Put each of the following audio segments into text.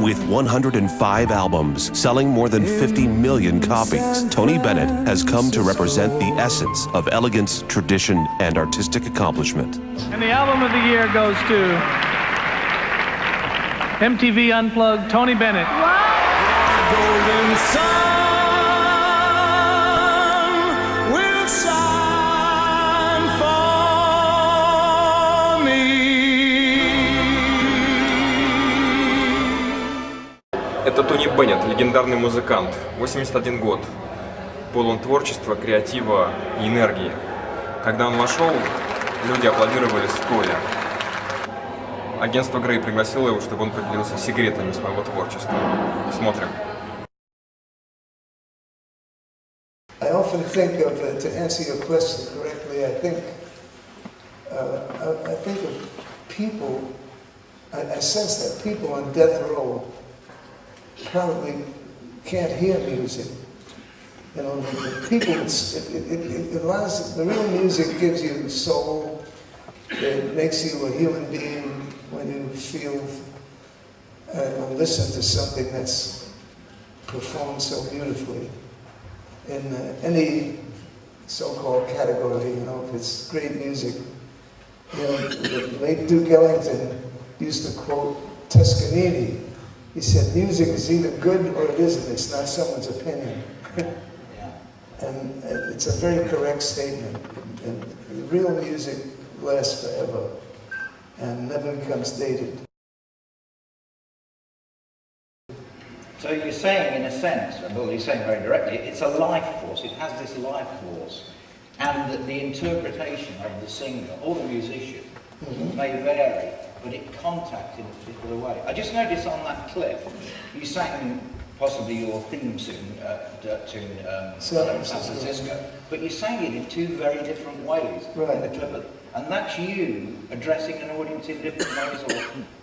With 105 albums selling more than 50 million copies, Toни Bennett has come to represent the essence of elegance, tradition, and artistic accomplishment. And the album of the year goes to MTV Unplugged, Toni Bennett. Golden sun will shine for me. Это Тони Беннетт, легендарный музыкант, 81 год. Полон творчества, креатива и энергии. Когда он вошел, люди аплодировали стоя. Агентство Грей пригласило его, чтобы он поделился секретами своего творчества. Смотрим. I often think of, to answer your question correctly, I think of people, I sense that people on death row probably can't hear music. You know, the people, the real music gives you soul, it makes you a human being when you feel and listen to something that's performed so beautifully. In any so-called category, you know, if it's great music. You know, the late Duke Ellington used to quote Toscanini. He said, music is either good or it isn't, it's not someone's opinion. And it's a very correct statement. And real music lasts forever and never becomes dated. So you're saying, in a sense, well, you're saying very directly, it's a life force, it has this life force, and that the interpretation of the singer or the musician may vary, but it contacts in a particular way. I just noticed on that clip, you sang possibly your theme tune to San Francisco, but you sang it in two very different ways in the clip. And that's you addressing an audience in different ways, or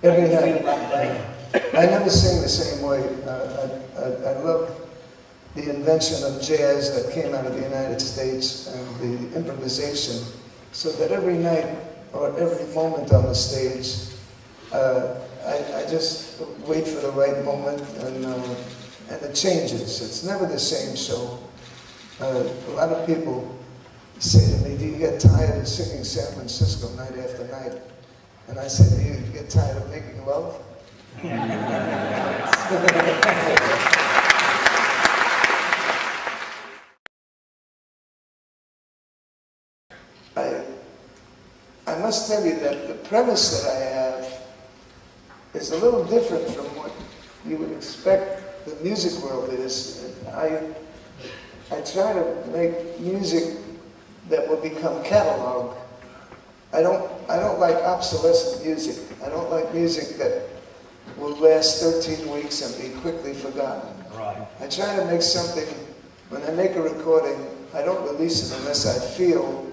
every you night. feel that day? I never sing the same way. I love the invention of jazz that came out of the United States and the improvisation, so that every night or every moment on the stage, I just wait for the right moment, and it changes. It's never the same show. A lot of people say to me, do you get tired of singing San Francisco night after night? And I said, do you get tired of making love? I must tell you that the premise that I have is a little different from what you would expect the music world is. I try to make music that will become catalog. I don't like obsolescent music. I don't like music that will last 13 weeks and be quickly forgotten. Right. I try to make something, when I make a recording, I don't release it unless I feel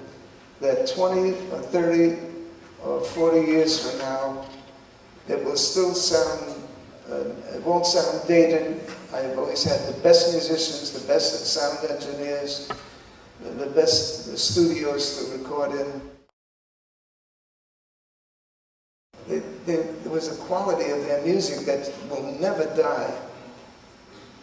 that 20 or 30 or 40 years from now, it will still sound, it won't sound dated. I've always had the best musicians, the best sound engineers, the best studios to record in. There was a quality of their music that will never die.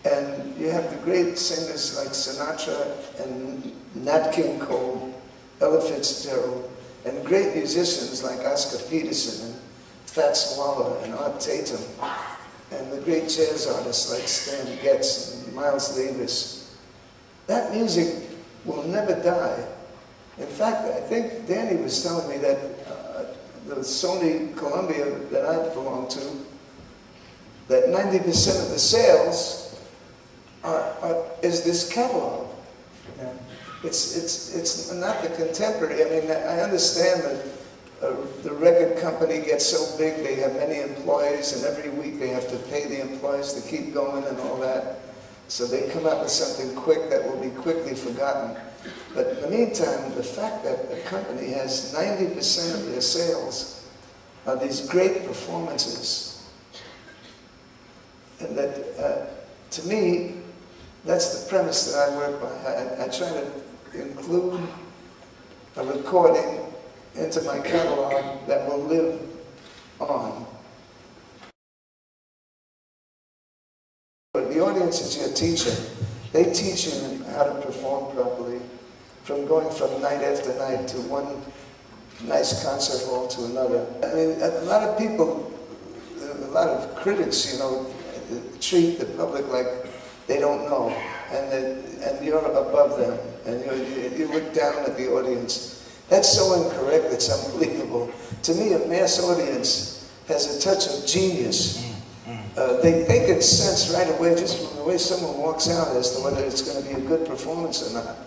And you have the great singers like Sinatra and Nat King Cole, Ella Fitzgerald, and great musicians like Oscar Peterson and Fats Waller and Art Tatum, and the great jazz artists like Stan Getz and Miles Davis. That music will never die. In fact, I think Danny was telling me that the Sony Columbia that I belong to, that 90% of the sales is this catalog. Yeah. It's not the contemporary. I mean, I understand that the record company gets so big, they have many employees, and every week they have to pay the employees to keep going and all that. So they come up with something quick that will be quickly forgotten. But in the meantime, the fact that a company has 90% of their sales are these great performances, and that, to me, that's the premise that I work by. I try to include a recording into my catalog that will live on. The audience is your teacher. They teach you how to perform properly, from going from night after night to one nice concert hall to another. I mean, a lot of people, a lot of critics, you know, treat the public like they don't know, and you're above them, and you look down at the audience. That's so incorrect, it's unbelievable. To me, a mass audience has a touch of genius. They can sense right away, just from the way someone walks out, as to whether it's going to be a good performance or not.